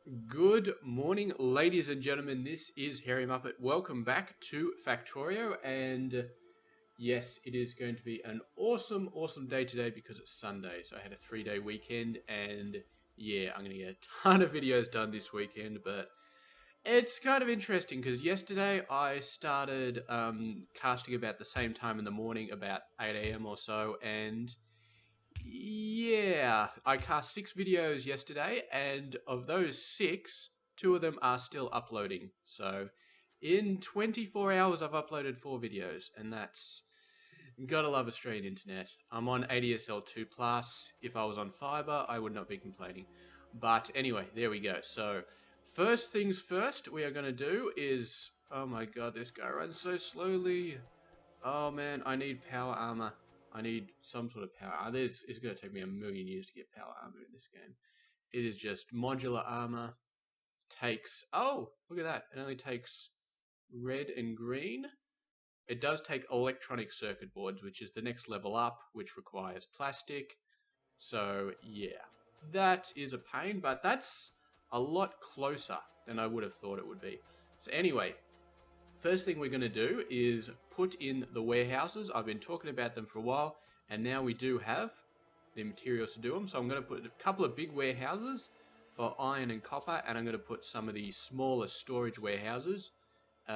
Good morning, ladies and gentlemen. This is Hairymuppet. Welcome back to Factorio, and yes, it is going to be an awesome day today because it's Sunday. So I had a 3-day weekend, and yeah, I'm going to get a ton of videos done this weekend, but it's kind of interesting because yesterday I started casting about the same time in the morning, about 8 a.m. or so, and yeah, I cast 6 videos yesterday, and of those 6, 2 of them are still uploading. So, in 24 hours, I've uploaded 4 videos, and that's gotta love Australian internet. I'm on ADSL 2 Plus. If I was on fiber, I would not be complaining. But anyway, there we go. So, first things first, we are gonna do is, oh my god, this guy runs so slowly. Oh man, I need power armor. I need some sort of power armor. It's going to take me a million years to get power armor in this game. It is just modular armor. Takes, oh, look at that. It only takes red and green. It does take electronic circuit boards, which is the next level up, which requires plastic. So yeah, that is a pain, but that's a lot closer than I would have thought it would be. So anyway, first thing we're going to do is put in the warehouses. I've been talking about them for a while, and now we do have the materials to do them. So I'm going to put a couple of big warehouses for iron and copper, and I'm going to put some of the smaller storage warehouses,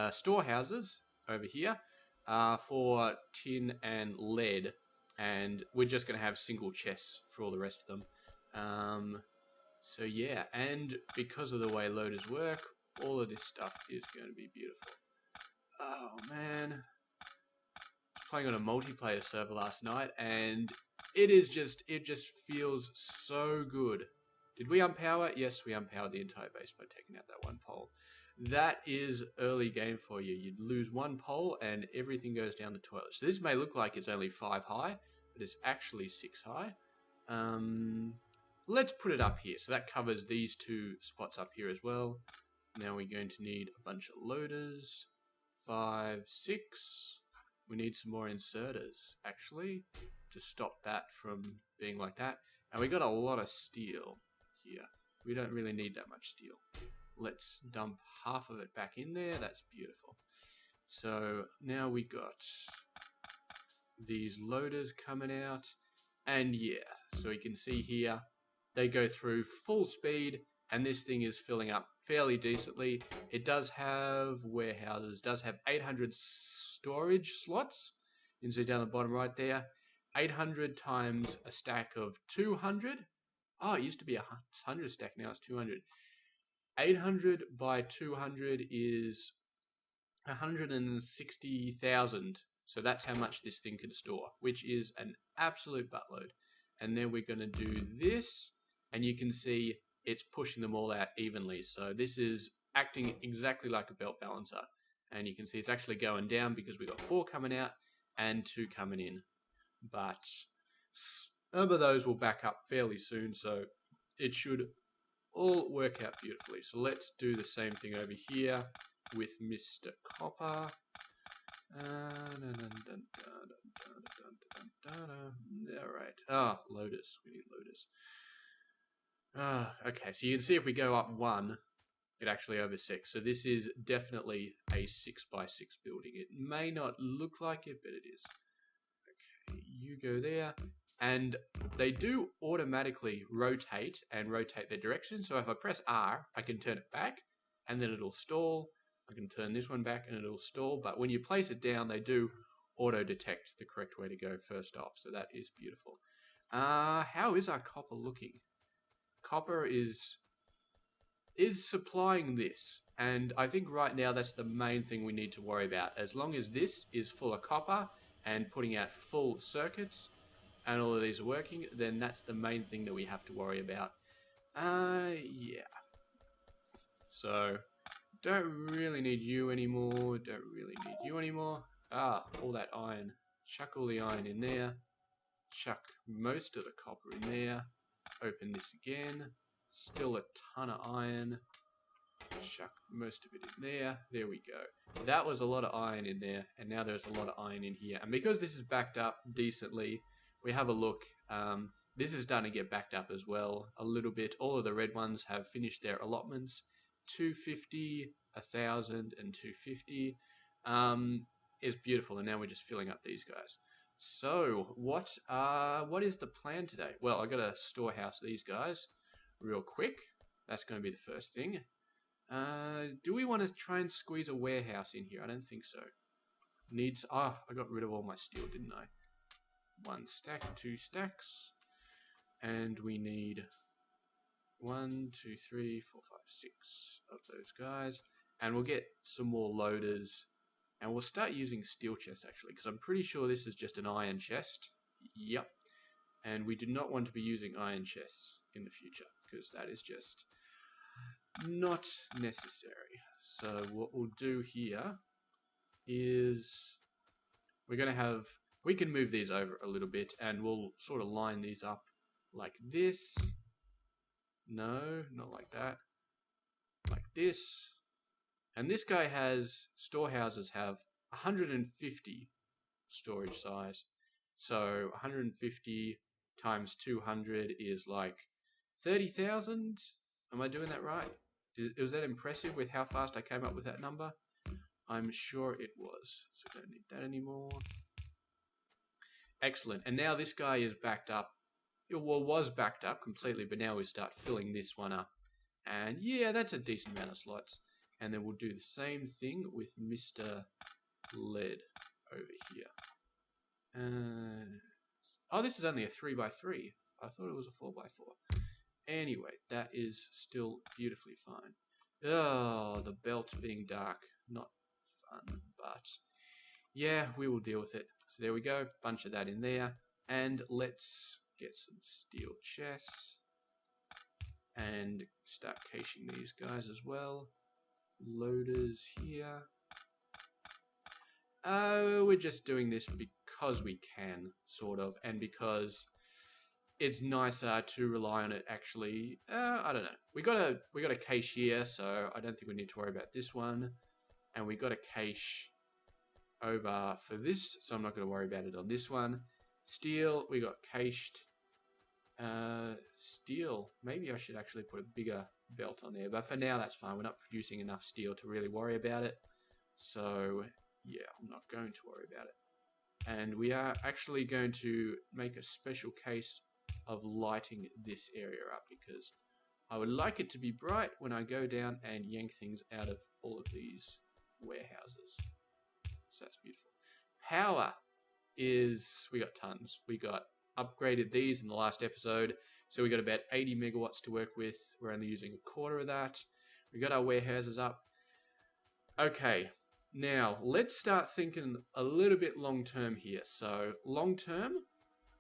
storehouses over here for tin and lead, and we're just going to have single chests for all the rest of them. So yeah, and because of the way loaders work, all of this stuff is going to be beautiful. Oh man, I was playing on a multiplayer server last night, and it just feels so good. Did we unpower? Yes, we unpowered the entire base by taking out that one pole. That is early game for you. You'd lose one pole and everything goes down the toilet. So this may look like it's only 5 high, but it's actually 6 high. Let's put it up here. So that covers these 2 spots up here as well. Now we're going to need a bunch of loaders. 5, 6. We need some more inserters, actually, to stop that from being like that. And we got a lot of steel here. We don't really need that much steel. Let's dump half of it back in there. That's beautiful. So now we got these loaders coming out. And yeah, so you can see here, they go through full speed, and this thing is filling up fairly decently. It does have warehouses, does have 800 storage slots. You can see down the bottom right there, 800 times a stack of 200. Oh, it used to be a 100 stack, now it's 200. 800 by 200 is 160,000. So that's how much this thing can store, which is an absolute buttload. And then we're going to do this, and you can see it's pushing them all out evenly. So this is acting exactly like a belt balancer. And you can see it's actually going down because we got 4 coming out and 2 coming in. But some of those will back up fairly soon, so it should all work out beautifully. So let's do the same thing over here with Mr. Copper. Alright. Loaders. We need loaders. Okay, so you can see if we go up 1, it actually oversects. So this is definitely a 6x6 building. It may not look like it, but it is. Okay, you go there. And they do automatically rotate and rotate their direction. So if I press R, I can turn it back, and then it'll stall. I can turn this one back, and it'll stall. But when you place it down, they do auto-detect the correct way to go first off. So that is beautiful. How is our copper looking? Copper is supplying this, and I think right now that's the main thing we need to worry about. As long as this is full of copper and putting out full circuits and all of these are working, then that's the main thing that we have to worry about. Yeah. So, don't really need you anymore, all that iron. Chuck all the iron in there. Chuck most of the copper in there. Open this again. Still a ton of iron. Chuck most of it in there. There we go. That was a lot of iron in there, and now there's a lot of iron in here. And because this is backed up decently, we have a look. This is starting to get backed up as well a little bit. All of the red ones have finished their allotments. 250, 1,000, and 250 is beautiful. And now we're just filling up these guys. So what is the plan today? Well, I got to storehouse these guys real quick. That's going to be the first thing. Do we want to try and squeeze a warehouse in here? I don't think so. Needs. I got rid of all my steel, didn't I? 1 stack, 2 stacks. And we need 1, 2, 3, 4, 5, 6 of those guys. And we'll get some more loaders. And we'll start using steel chests, actually, because I'm pretty sure this is just an iron chest. Yep. And we do not want to be using iron chests in the future, because that is just not necessary. So what we'll do here is we're going to have... We can move these over a little bit, and we'll sort of line these up like this. No, not like that. Like this. And this guy has... Storehouses have 150 storage size. So 150 times 200 is like 30,000. Am I doing that right? Was that impressive with how fast I came up with that number? I'm sure it was. So I don't need that anymore. Excellent. And now this guy is backed up. Well, was backed up completely, but now we start filling this one up. And yeah, that's a decent amount of slots. And then we'll do the same thing with Mr. Lead over here. Oh, this is only a 3x3. I thought it was a 4x4. Anyway, that is still beautifully fine. Oh, the belt being dark. Not fun, but yeah, we will deal with it. So there we go. Bunch of that in there. And let's get some steel chests. And start caching these guys as well. Loaders here. We're just doing this because we can, sort of, and because it's nicer to rely on it actually. I don't know. We got a cache here, so I don't think we need to worry about this one. And we got a cache over for this, so I'm not going to worry about it on this one. Steel, we got cached. Steel, maybe I should actually put a bigger belt on there, but for now that's fine. We're not producing enough steel to really worry about it, so yeah, I'm not going to worry about it. And we are actually going to make a special case of lighting this area up, because I would like it to be bright when I go down and yank things out of all of these warehouses. So that's beautiful. Power is, we got tons. We got upgraded these in the last episode, so we got about 80 megawatts to work with. We're only using a quarter of that. We got our warehouses up. Okay, now let's start thinking a little bit long term here. So long term,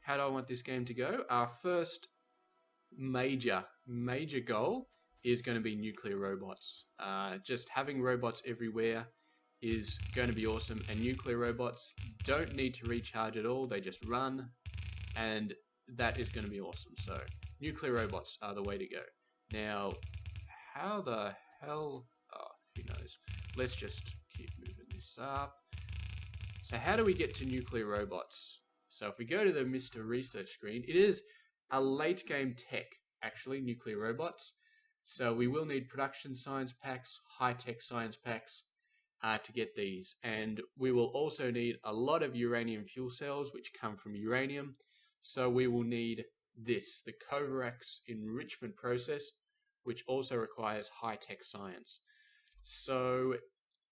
how do I want this game to go? Our first major goal is going to be nuclear robots. Just having robots everywhere is going to be awesome, and nuclear robots don't need to recharge at all. They just run, and that is going to be awesome. So nuclear robots are the way to go. Now, how the hell... Oh, who knows? Let's just keep moving this up. So how do we get to nuclear robots? So if we go to the Mr. Research screen, it is a late game tech, actually, nuclear robots. So we will need production science packs, high-tech science packs, to get these. And we will also need a lot of uranium fuel cells, which come from uranium. So we will need this, the Kovarax enrichment process, which also requires high-tech science. So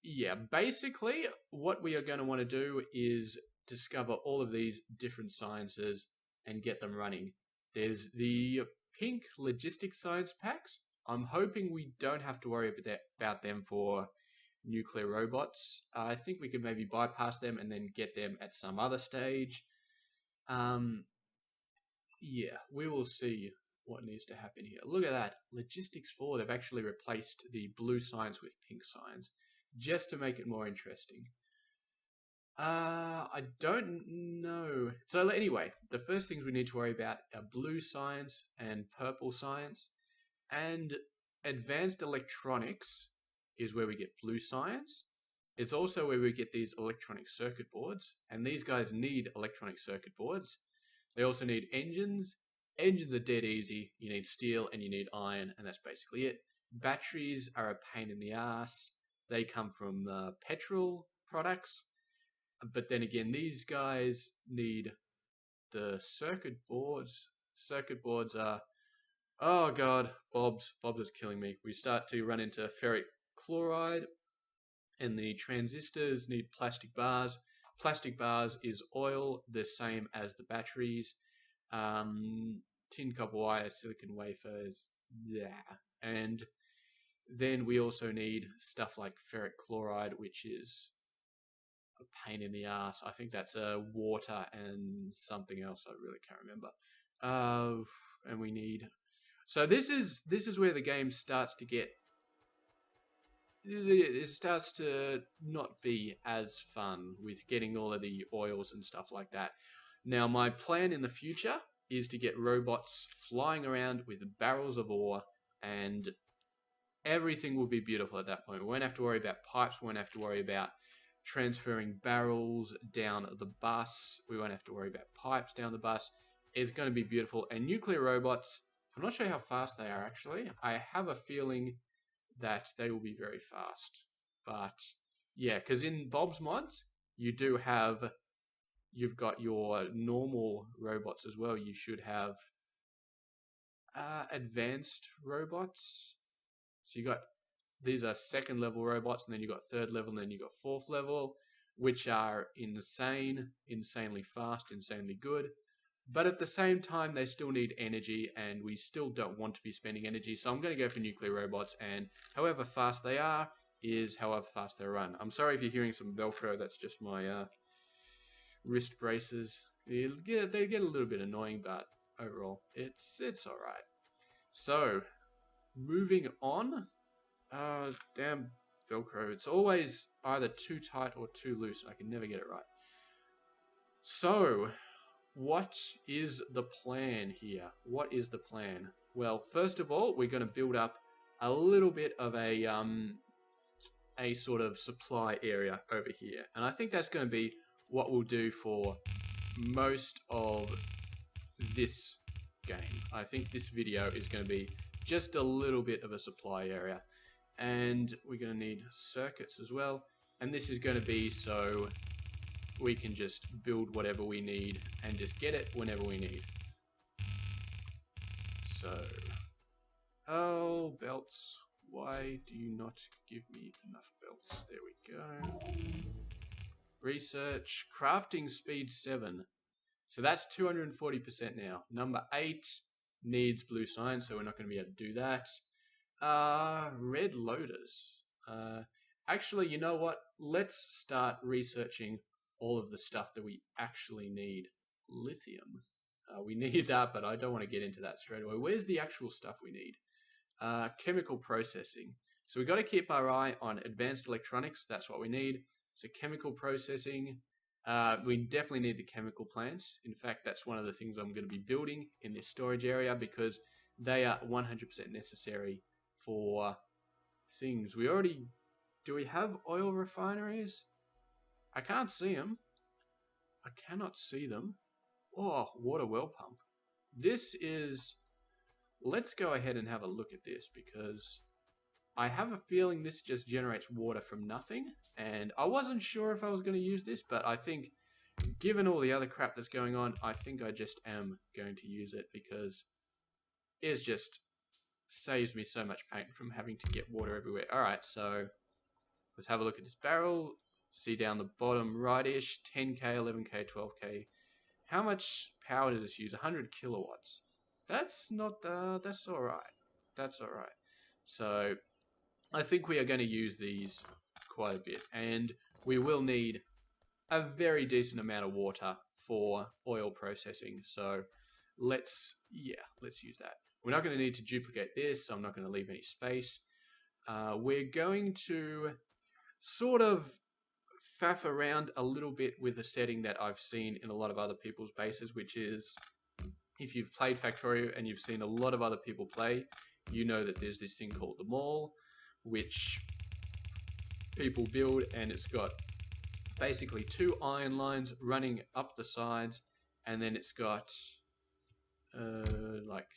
yeah, basically what we are going to want to do is discover all of these different sciences and get them running. There's the pink logistics science packs. I'm hoping we don't have to worry about them for nuclear robots. I think we could maybe bypass them and then get them at some other stage. Yeah, we will see what needs to happen here. Look at that. Logistics 4, they've actually replaced the blue science with pink science just to make it more interesting. I don't know. So anyway, the first things we need to worry about are blue science and purple science. And advanced electronics is where we get blue science. It's also where we get these electronic circuit boards. And these guys need electronic circuit boards. They also need engines, engines are dead easy. You need steel and you need iron, and that's basically it. Batteries are a pain in the ass. They come from petrol products. But then again, these guys need the circuit boards. Circuit boards are, oh god, Bob's is killing me. We start to run into ferric chloride, and the transistors need plastic bars. Plastic bars is oil, the same as the batteries. Tin copper wire, silicon wafers, yeah. And then we also need stuff like ferric chloride, which is a pain in the ass. I think that's water and something else. I really can't remember. And we need. So this is where the game starts to get. It starts to not be as fun with getting all of the oils and stuff like that. Now, my plan in the future is to get robots flying around with barrels of ore, and everything will be beautiful at that point. We won't have to worry about pipes. We won't have to worry about transferring barrels down the bus. We won't have to worry about pipes down the bus. It's going to be beautiful. And nuclear robots, I'm not sure how fast they are actually. I have a feeling that they will be very fast. But yeah, because in Bob's mods, you've got your normal robots as well. You should have advanced robots. So you got, these are second level robots, and then you got third level, and then you got fourth level, which are insanely fast, insanely good. But at the same time, they still need energy, and we still don't want to be spending energy. So I'm going to go for nuclear robots, and however fast they are is however fast they run. I'm sorry if you're hearing some Velcro. That's just my wrist braces. They get a little bit annoying, but overall, it's all right. So moving on. Damn Velcro. It's always either too tight or too loose. I can never get it right. So, what is the plan here? What is the plan? Well, first of all, we're going to build up a little bit of a sort of supply area over here. And I think that's going to be what we'll do for most of this game. I think this video is going to be just a little bit of a supply area. And we're going to need circuits as well. And this is going to be so we can just build whatever we need and just get it whenever we need. So, oh, belts. Why do you not give me enough belts? There we go. Research. Crafting speed 7. So that's 240% now. Number 8 needs blue sign, so we're not going to be able to do that. Red loaders. Actually, you know what? Let's start researching all of the stuff that we actually need. Lithium. We need that, but I don't want to get into that straight away. Where's the actual stuff we need? Chemical processing. So we got to keep our eye on advanced electronics. That's what we need. So chemical processing. We definitely need the chemical plants. In fact, that's one of the things I'm going to be building in this storage area because they are 100% necessary for things. Do we have oil refineries? I can't see them. I cannot see them. Oh, water well pump. Let's go ahead and have a look at this because I have a feeling this just generates water from nothing. And I wasn't sure if I was going to use this, but I think given all the other crap that's going on, I think I just am going to use it because it's just saves me so much pain from having to get water everywhere. Alright, so let's have a look at this barrel. See down the bottom right-ish, 10k, 11k, 12k. How much power does this use? 100 kilowatts. That's alright. That's alright. So, I think we are going to use these quite a bit. And we will need a very decent amount of water for oil processing. So, let's use that. We're not going to need to duplicate this, so I'm not going to leave any space. We're going to sort of faff around a little bit with a setting that I've seen in a lot of other people's bases, which is, if you've played Factorio and you've seen a lot of other people play, you know that there's this thing called the mall, which people build, and it's got basically 2 iron lines running up the sides, and then it's got like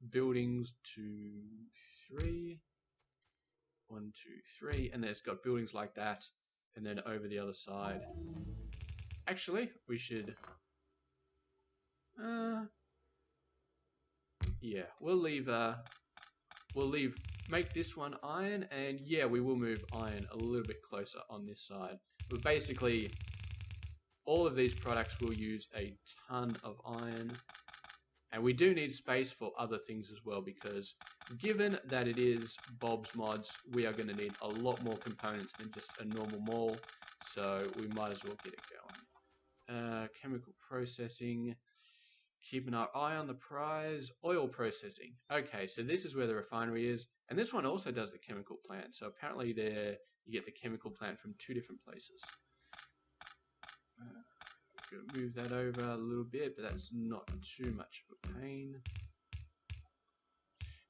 buildings 2, 3, 1, 2, 3, and then it's got buildings like that, and then over the other side. Actually, we should. Yeah, we'll leave. Make this one iron, and yeah, we will move iron a little bit closer on this side. But basically, all of these products will use a ton of iron. And we do need space for other things as well, because given that it is Bob's Mods, we are going to need a lot more components than just a normal mall. So we might as well get it going. Chemical processing. Keeping our eye on the prize. Oil processing. Okay, so this is where the refinery is. And this one also does the chemical plant. So apparently you get the chemical plant from 2 different places. Move that over a little bit, but that's not too much of a pain.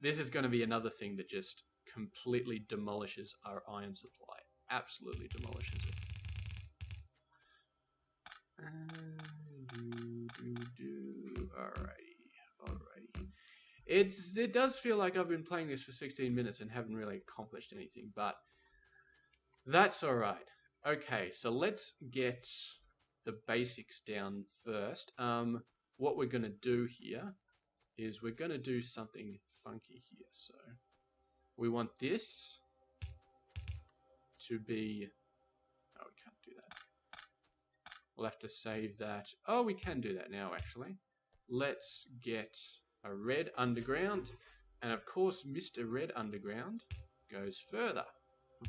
This is going to be another thing that just completely demolishes our iron supply. Absolutely demolishes it. Alrighty. It does feel like I've been playing this for 16 minutes and haven't really accomplished anything, but that's alright. Okay, so let's get the basics down first. What we're going to do here is we're going to do something funky here. So we want this to be... Oh, we can't do that. We'll have to save that. Oh, we can do that now, actually. Let's get a red underground. And of course, Mr. Red Underground goes further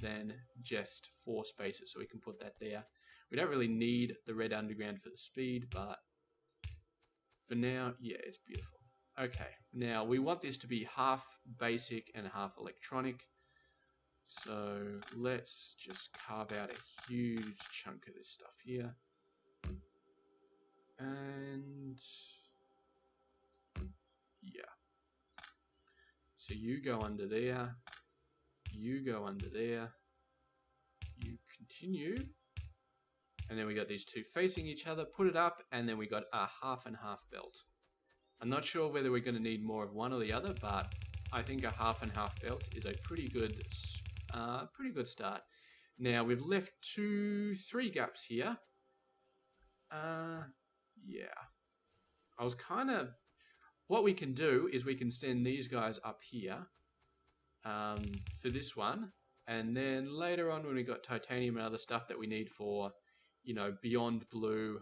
than just 4 spaces. So we can put that there. We don't really need the red underground for the speed, but for now, yeah, it's beautiful. Okay, now we want this to be half basic and half electronic. So let's just carve out a huge chunk of this stuff here. And yeah. So you go under there. You go under there. You continue. And then we got these 2 facing each other, put it up, and then we got a half and half belt. I'm not sure whether we're going to need more of one or the other, but I think a half and half belt is a pretty good start. Now we've left 3 gaps here. Yeah. I was kind of... What we can do is we can send these guys up here for this one. And then later on when we got titanium and other stuff that we need for, you know, beyond blue,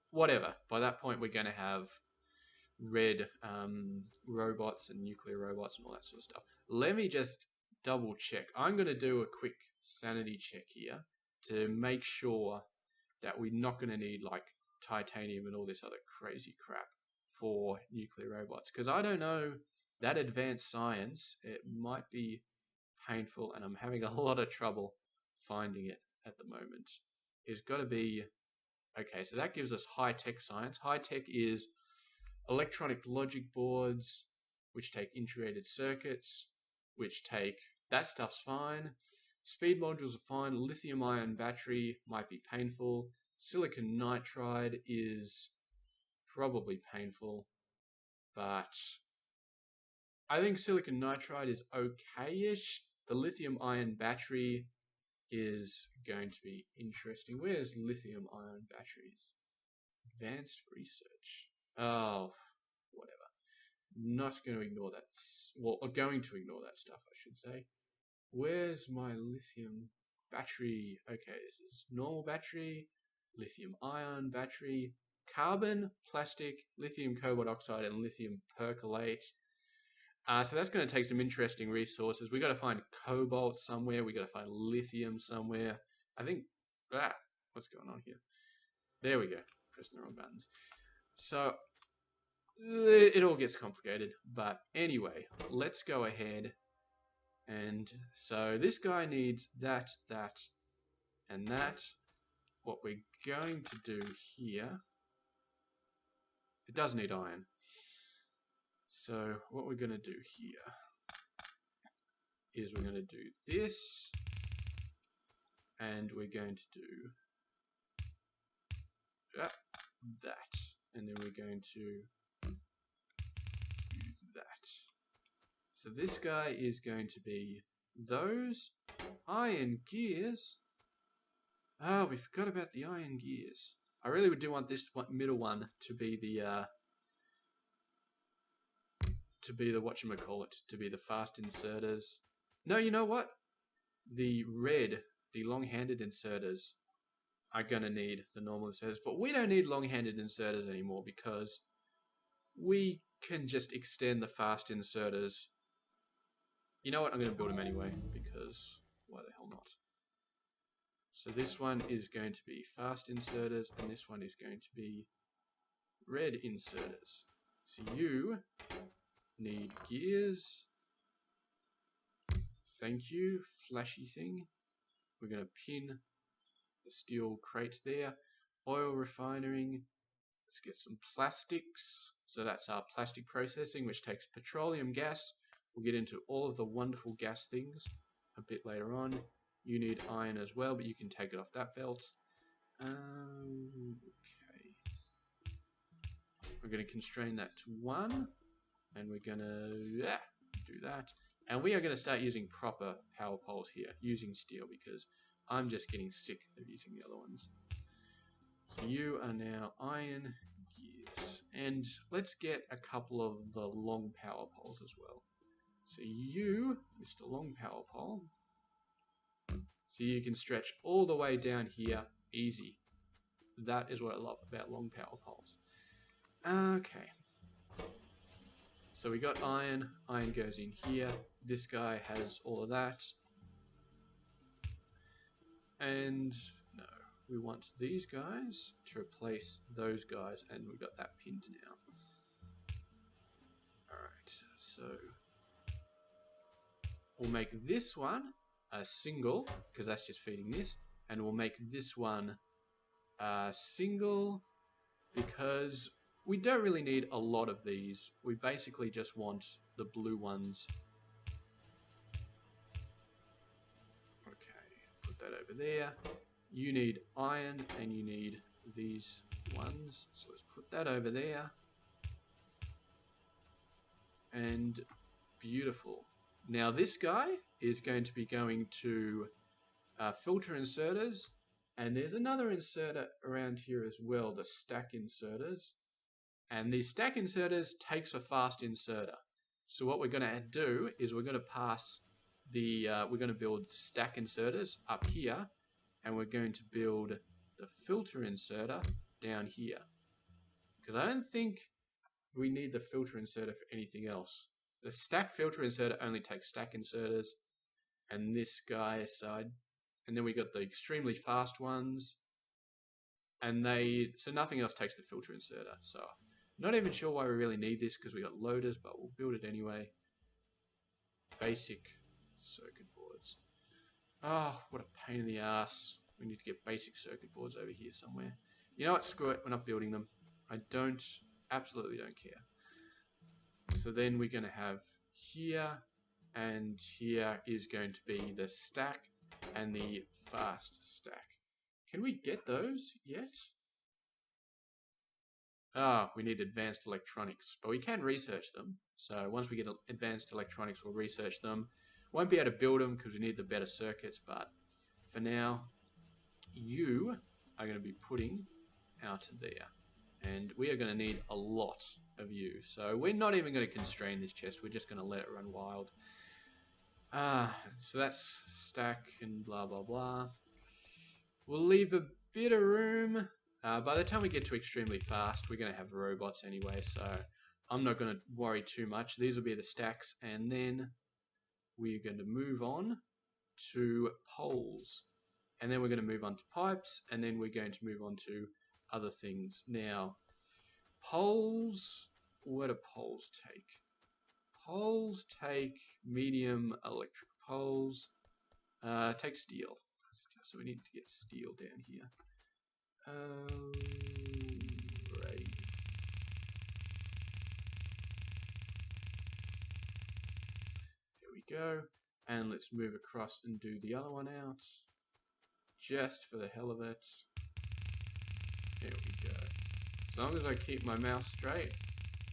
whatever. By that point, we're going to have red robots and nuclear robots and all that sort of stuff. Let me just double check. I'm going to do a quick sanity check here to make sure that we're not going to need like titanium and all this other crazy crap for nuclear robots. Because I don't know, that advanced science, it might be painful and I'm having a lot of trouble finding it at the moment. It's got to be... Okay, so that gives us high-tech science. High-tech is electronic logic boards, which take integrated circuits, which take... That stuff's fine. Speed modules are fine. Lithium-ion battery might be painful. Silicon nitride is probably painful, but I think silicon nitride is okay-ish. The lithium-ion battery is going to be interesting. Where's lithium-ion batteries? Advanced research. Oh, whatever. Not going to ignore that. Well, I'm going to ignore that stuff, I should say. Where's my lithium battery? Okay, this is normal battery, lithium-ion battery, carbon, plastic, lithium cobalt oxide, and lithium percolate. So that's going to take some interesting resources. We got to find cobalt somewhere. We got to find lithium somewhere. I think... what's going on here? There we go. Pressing the wrong buttons. So it all gets complicated. But anyway, let's go ahead. And so this guy needs that, and that. What we're going to do here... It does need iron. So what we're going to do here is we're going to do this, and we're going to do that, and then we're going to that. So this guy is going to be those iron gears. Oh, we forgot about the iron gears. I really do want this middle one to be the whatchamacallit, to be the fast inserters. No, you know what? The long-handed inserters are going to need the normal inserters, but we don't need long-handed inserters anymore because we can just extend the fast inserters. You know what? I'm going to build them anyway because why the hell not? So this one is going to be fast inserters and this one is going to be red inserters. So you need gears. Thank you, flashy thing. We're going to pin the steel crates there. Oil refining. Let's get some plastics. So that's our plastic processing, which takes petroleum gas. We'll get into all of the wonderful gas things a bit later on. You need iron as well, but you can take it off that belt. Okay. We're going to constrain that to 1. And we're going to do that. And we are going to start using proper power poles here, using steel, because I'm just getting sick of using the other ones. So you are now iron gears. And let's get a couple of the long power poles as well. So you, Mr. Long Power Pole, so you can stretch all the way down here, easy. That is what I love about long power poles. Okay. So we got iron, iron goes in here, this guy has all of that. And no, we want these guys to replace those guys, and we got that pinned now. Alright, so we'll make this one a single, because that's just feeding this, and we'll make this one a single, because we don't really need a lot of these. We basically just want the blue ones. Okay, put that over there. You need iron and you need these ones. So let's put that over there. And beautiful. Now this guy is going to be going to filter inserters. And there's another inserter around here as well, the stack inserters. And the stack inserters takes a fast inserter. So what we're going to do is we're going to pass the, we're going to build stack inserters up here, and we're going to build the filter inserter down here. Because I don't think we need the filter inserter for anything else. The stack filter inserter only takes stack inserters, and this guy aside. And then we got the extremely fast ones, and so nothing else takes the filter inserter. So not even sure why we really need this, because we got loaders, but we'll build it anyway. Basic circuit boards. Oh, what a pain in the ass. We need to get basic circuit boards over here somewhere. You know what? Screw it. We're not building them. I absolutely don't care. So then we're going to have here, and here is going to be the stack and the fast stack. Can we get those yet? Ah, we need advanced electronics, but we can research them. So once we get advanced electronics, we'll research them. Won't be able to build them because we need the better circuits, but for now, you are going to be putting out there. And we are going to need a lot of you. So we're not even going to constrain this chest. We're just going to let it run wild. So that's stack and blah, blah, blah. We'll leave a bit of room. By the time we get to extremely fast, we're going to have robots anyway, so I'm not going to worry too much. These will be the stacks, and then we're going to move on to poles. And then we're going to move on to pipes, and then we're going to move on to other things. Now, poles, what do poles take? Poles take medium electric poles. Take steel. So we need to get steel down here. Right. There we go. And let's move across and do the other one out. Just for the hell of it. There we go. As long as I keep my mouse straight,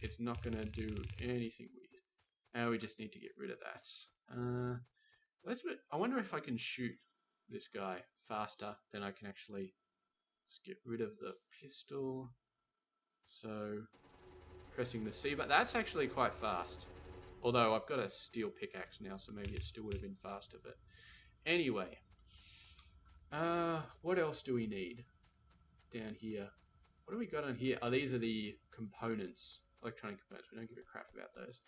it's not going to do anything weird. And we just need to get rid of that. I wonder if I can shoot this guy faster than I can actually. Let's get rid of the pistol. So, pressing the C button. That's actually quite fast. Although I've got a steel pickaxe now, so maybe it still would have been faster. But anyway. What else do we need down here? What do we got on here? Oh, these are the components. Electronic components. We don't give a crap about those.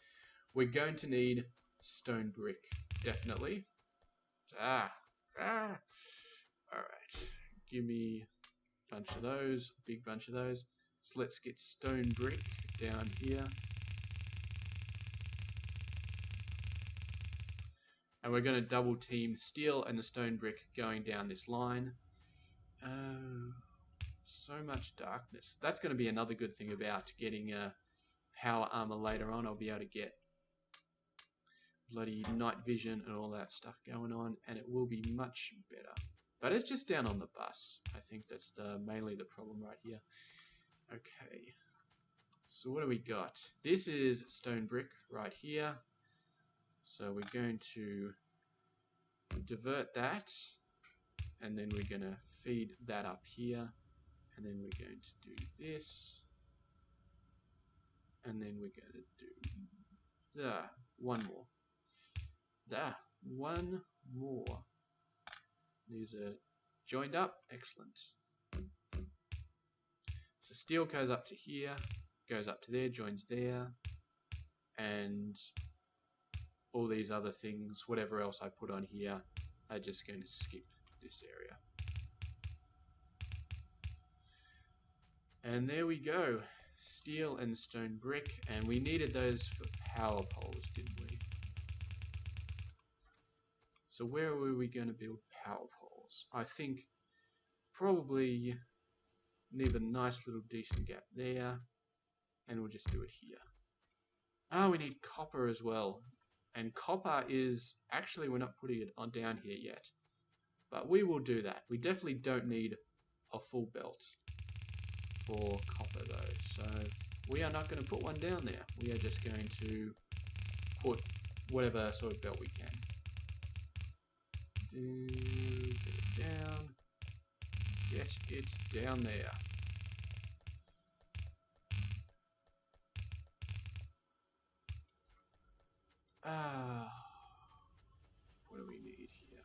We're going to need stone brick. Definitely. Alright. Give me a bunch of those. A big bunch of those. So let's get stone brick down here. And we're going to double team steel and the stone brick going down this line. So much darkness. That's going to be another good thing about getting power armor later on. I'll be able to get bloody night vision and all that stuff going on, and it will be much better. But it's just down on the bus. I think that's mainly the problem right here. Okay. So what do we got? This is stone brick right here. So we're going to divert that, and then we're going to feed that up here, and then we're going to do this, and then we're going to do one more. One more. These are joined up. Excellent. So steel goes up to here, goes up to there, joins there, and all these other things, whatever else I put on here, are just going to skip this area. And there we go. Steel and stone brick, and we needed those for power poles, didn't we? So where were we going to build power poles? I think probably leave a nice little decent gap there, and we'll just do it here. Oh, we need copper as well. And copper is, actually we're not putting it on down here yet, but we will do that. We definitely don't need a full belt for copper though, so we are not going to put one down there. We are just going to put whatever sort of belt we can. Get it down. Get it down there. What do we need here?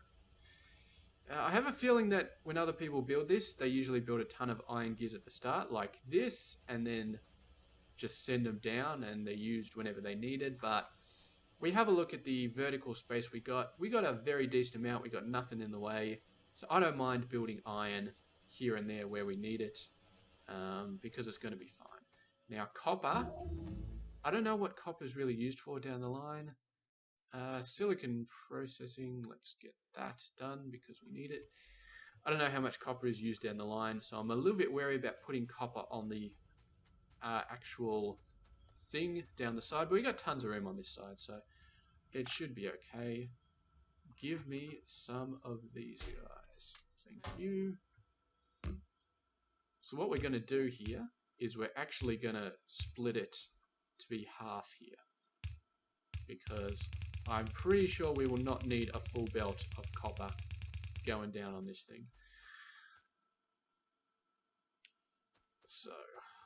I have a feeling that when other people build this, they usually build a ton of iron gears at the start, like this, and then just send them down, and they're used whenever they needed. But we have a look at the vertical space we got. We got a very decent amount. We got nothing in the way, so I don't mind building iron here and there where we need it, because it's going to be fine. Now copper, I don't know what copper is really used for down the line. Silicon processing, let's get that done because we need it. I don't know how much copper is used down the line, so I'm a little bit wary about putting copper on the actual thing down the side, but we got tons of room on this side, so it should be okay. Give me some of these guys. Thank you. So what we're going to do here is we're actually going to split it to be half here, because I'm pretty sure we will not need a full belt of copper going down on this thing. So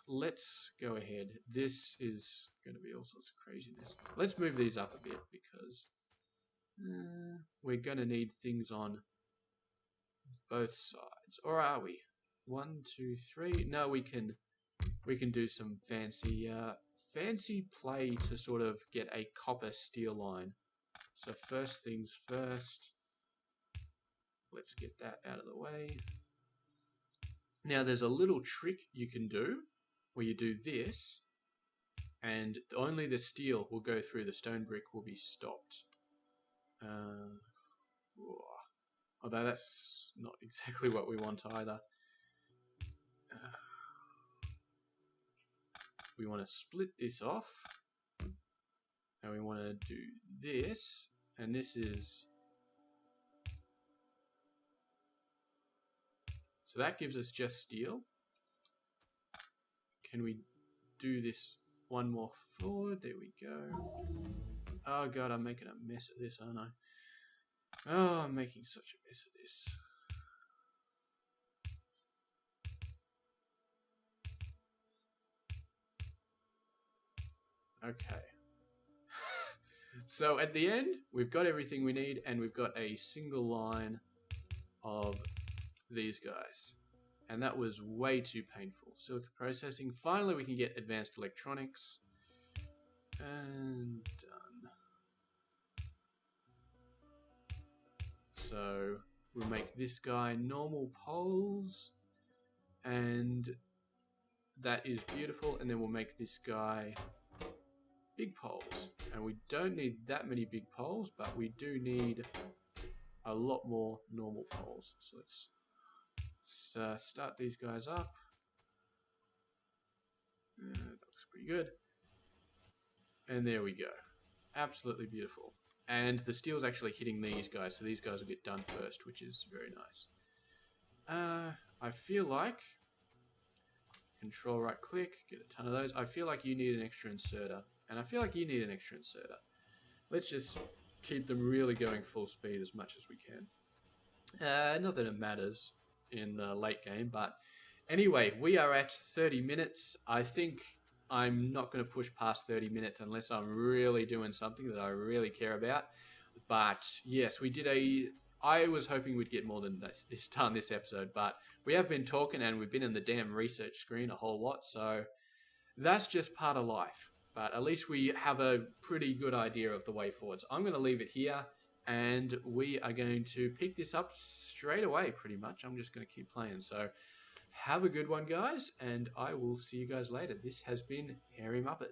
let's go ahead. This is going to be all sorts of craziness. Let's move these up a bit because we're going to need things on both sides. Or are we? 1, 2, 3. No, we can do some fancy play to sort of get a copper steel line. So first things first, let's get that out of the way. Now there's a little trick you can do where you do this, and only the steel will go through, the stone brick will be stopped. Although that's not exactly what we want either. We want to split this off, and we want to do this, and this is, so that gives us just steel. Can we do this one more forward? There we go. Oh god, I'm making a mess of this, aren't I? Oh, I'm making such a mess of this. Okay. So at the end, we've got everything we need, and we've got a single line of these guys. And that was way too painful. Silicon processing. Finally, we can get advanced electronics. And done. So we'll make this guy normal poles. And that is beautiful. And then we'll make this guy big poles. And we don't need that many big poles, but we do need a lot more normal poles. So let's start these guys up. That looks pretty good. And there we go. Absolutely beautiful. And the steel's actually hitting these guys, so these guys will get done first, which is very nice. I feel like... Control right click, get a ton of those. I feel like you need an extra inserter. And I feel like you need an extra inserter. Let's just keep them really going full speed as much as we can. Not that it matters in the late game, but anyway, we are at 30 minutes. I think I'm not going to push past 30 minutes unless I'm really doing something that I really care about. But yes, we did I was hoping we'd get more than this done this episode, but we have been talking and we've been in the damn research screen a whole lot, so that's just part of life. But at least we have a pretty good idea of the way forwards. I'm going to leave it here, and we are going to pick this up straight away, pretty much. I'm just going to keep playing. So have a good one, guys, and I will see you guys later. This has been Hairymuppet.